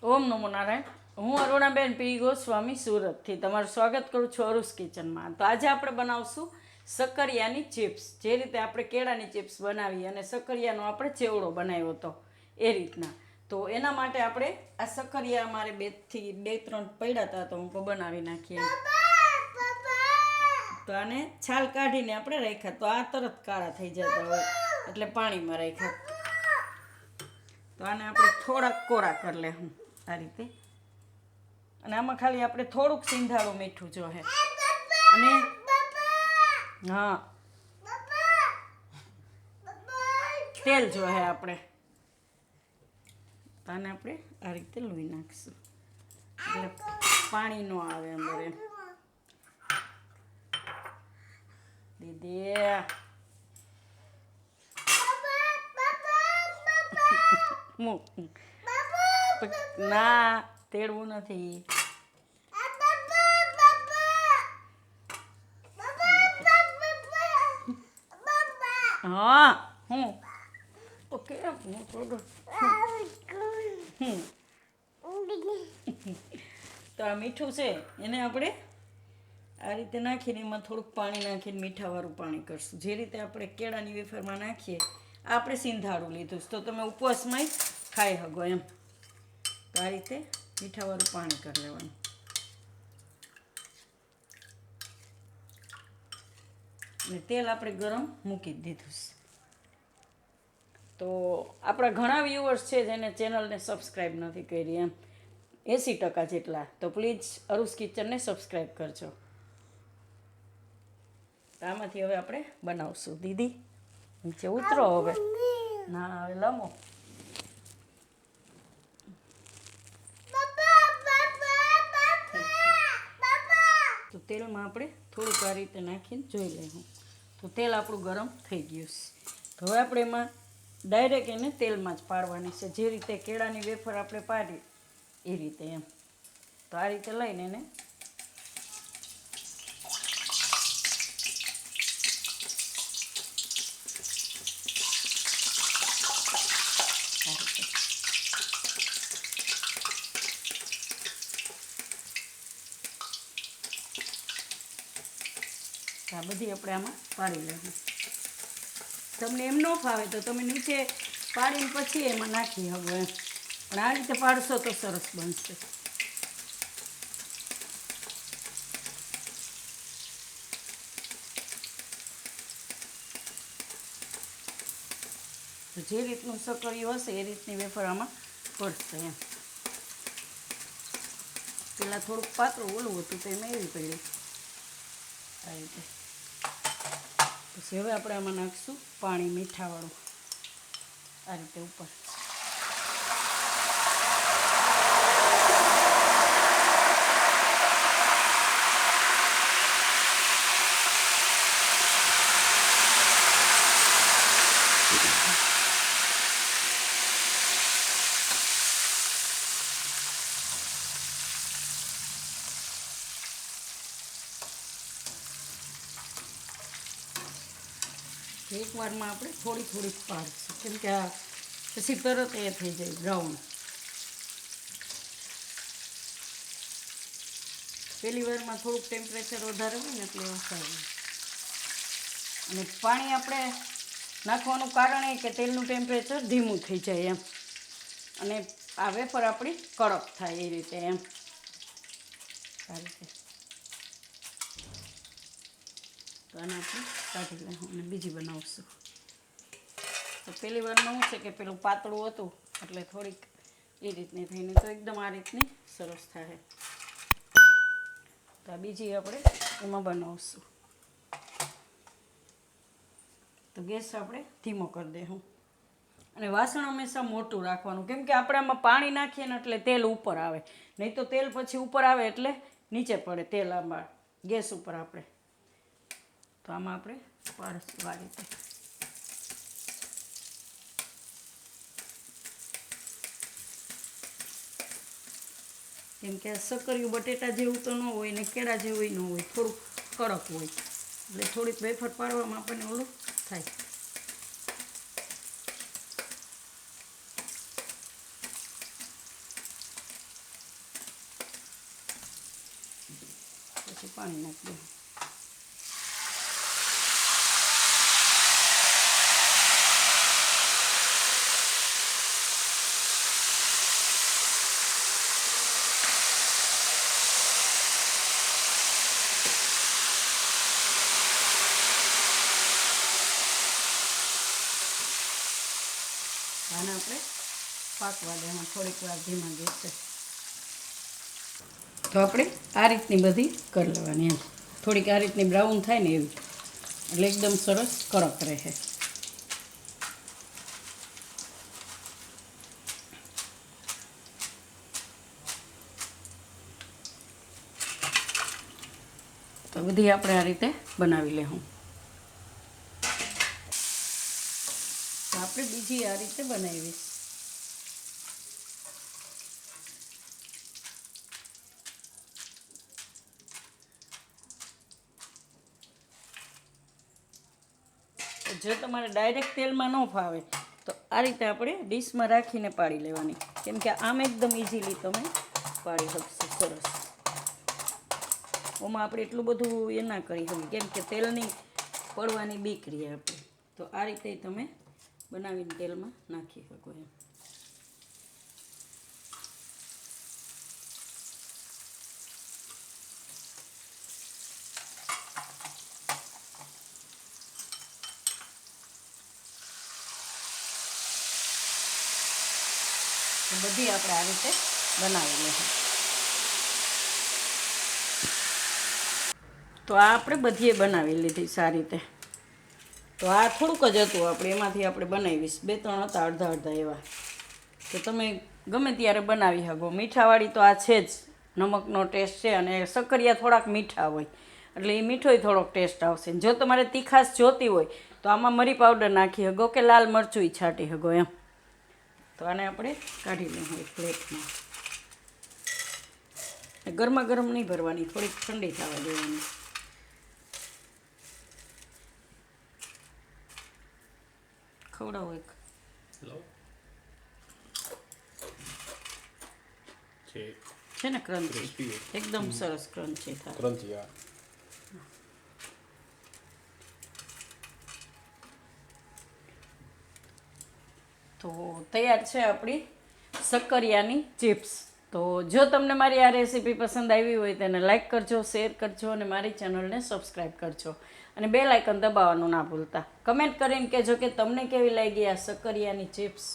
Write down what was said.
ઓમ નમો નારાયણ. હું અરુણાબેન પી ગોસ્વામી સુરતથી તમારું સ્વાગત કરું છું અરુસ કિચનમાં. તો આજે આપણે બનાવશું સક્કરિયાની ચિપ્સ. જે રીતે આપણે કેળાની ચિપ્સ બનાવી અને સક્કરિયાનો આપણે ચેવડો બનાવ્યો હતો એ રીતના. તો એના માટે આપણે આ સક્કરિયા અમારે બે ત્રણ પડ્યા હતા, તો હું બનાવી નાખીએ. તો આને છાલ કાઢીને આપણે રાખ્યા, તો આ તરત કાળા થઈ જતા હોય એટલે પાણીમાં રાખ્યા. તો આને આપણે થોડાક કોરા કરી લેવું આ રીતે. અને આમાં ખાલી આપણે થોડુંક સિંધાળું મીઠું જોઈએ. અને હા, તેલ જોઈએ આપણે. તો આને આપણે આ રીતે લોહી નાખીશું એટલે પાણી ન આવે અંદર એમ. દીદી ના, તેડવું નથી. હા, હું ઓકે. તો આ મીઠું છે એને આપણે આ રીતે નાખીને એમાં થોડુંક પાણી નાખીને મીઠાવાળું પાણી કરશું. જે રીતે આપણે કેળાની વેફરમાં નાખીએ આપણે સિંધાડું લીધું, તો તમે ઉપવાસમાં ખાઈ શકો એમ. તો આ રીતે મીઠાવાળું પાણી કરી લેવાનું. અને તેલ આપણે ગરમ મૂકી દીધું. તો આપણા ઘણા વ્યુઅર્સ છે જેને ચેનલને સબસ્ક્રાઈબ નથી કરી એમ, 80% જેટલા. તો પ્લીઝ અરુસ કિચનને સબસ્ક્રાઈબ કરજો. તો આમાંથી હવે આપણે બનાવશું. દીદી નીચે ઉતરો હવે. ના, હવે લમો. તો તેલમાં આપણે થોડુંક આ રીતે નાખીને જોઈ લઈશું. તો તેલ આપણું ગરમ થઈ ગયું છે. તો હવે આપણે એમાં ડાયરેક્ટ એને તેલમાં જ પાડવાની છે. જે રીતે કેળાની વેફર આપણે પાડીએ એ રીતે એમ. તો આ રીતે લઈને એને આ બધી આપણે આમાં પાડી લેવું. તમને એમ ન ફાવે તો તમે નીચે પાડીને પછી એમાં નાખી શકો એમ, પણ આ રીતે પાડશો તો સરસ બનશે. તો જે રીતનું સક્કરિયું હશે એ રીતની વેફર આમાં પડશે એમ. પેલા થોડુંક પાતળું ઓલું હતું તો એમાં એવી પડી આ રીતે. પછી હવે આપણે આમાં નાખીશું પાણી મીઠાવાળું આ રીતે ઉપર. એકવારમાં આપણે થોડી થોડી પાડીશું, કેમ કે આ પછી તરત એ થઈ જાય બ્રાઉન. પહેલી વારમાં થોડુંક ટેમ્પરેચર વધારે હોય ને એટલે એવું થાય. અને પાણી આપણે નાખવાનું કારણ એ કે તેલનું ટેમ્પરેચર ધીમું થઈ જાય એમ, અને આ વેફર આપણી કડક થાય એ રીતે એમ. આ રીતે તો આને આપણે કાઢી લઈશું અને બીજી બનાવશું. તો પહેલી વારમાં શું છે કે પેલું પાતળું હતું એટલે થોડીક એ રીતની થઈને, તો એકદમ આ રીતની સરસ થાય. તો આ બીજી આપણે એમાં બનાવશું. તો ગેસ આપણે ધીમો કરી દઈશું. અને વાસણ હંમેશા મોટું રાખવાનું, કેમ કે આપણે આમાં પાણી નાખીએ ને એટલે તેલ ઉપર આવે. નહીં તો તેલ પછી ઉપર આવે એટલે નીચે પડે તેલ આમાં ગેસ ઉપર આપણે. તો આમાં આપણે પાડશું આ રીતે. કેમ કે આ સક્કરિયું બટેટા જેવું તો ન હોય ને કેળા જેવું ન હોય, થોડુંક કડક હોય એટલે થોડીક વેફર પાડવામાં આપણને ઓલું થાય. પછી પાણી નાખી દઉં. આને આપણે પાકવા દેવા થોડીક વાર ધીમા ગેસે. તો આપણે આ રીતની બધી કરી લેવાની એમ થોડીક આ રીતની બ્રાઉન થાય ને એવી એટલે એકદમ સરસ કડક રહે. તો બધી આપણે આ રીતે બનાવી લેવું. તો આપણે બીજી આ રીતે બનાવીશ. જો તમારે ડાયરેક્ટ તેલમાં ન ફાવે તો આ રીતે આપણે ડીશમાં રાખીને પાડી લેવાની, કેમ કે આમ એકદમ ઇઝીલી તમે પાડી શકશો સરસ. ઓમાં આપણે એટલું બધું એ ના કરી શકીએ કેમ કે તેલની પડવાની બીક રહે આપણે. તો આ રીતે તમે બનાવીને તેલમાં નાખી શકો એમ. બધી આપણે આ રીતે બનાવી લઈશું. તો આ આપણે બધીએ બનાવી લીધી સારી રીતે. તો આ થોડુંક જ હતું આપણે એમાંથી આપણે બનાવીશ. 2-3 હતા અડધા અડધા એવા. તો તમે ગમે ત્યારે બનાવી શકો. મીઠાવાળી તો આ છે જ, નમકનો ટેસ્ટ છે અને શક્કરિયા થોડાક મીઠા હોય એટલે એ મીઠોય થોડોક ટેસ્ટ આવશે. જો તમારે તીખાશ જોતી હોય તો આમાં મરી પાવડર નાખી શકો કે લાલ મરચું છાંટી શકો એમ. તો આને આપણે કાઢી લઈશું એક પ્લેટમાં. ગરમા ગરમ નહીં ભરવાની, થોડીક ઠંડી થવા દેવાની. ખવડાવો એક. છે ને ક્રન્ચી, એકદમ સરસ ક્રન્ચી થાય. તો તૈયાર છે આપણી શક્કરિયાની ચિપ્સ. તો જો તમને મારી આ રેસીપી પસંદ આવી હોય તેને લાઈક કરજો, શેર કરજો અને મારી ચેનલને સબસ્ક્રાઈબ કરજો અને બેલ આઇકન દબાવવાનું ના ભૂલતા. કમેન્ટ કરીને કહેજો કે તમને કેવી લાગી આ શક્કરિયાની ચિપ્સ.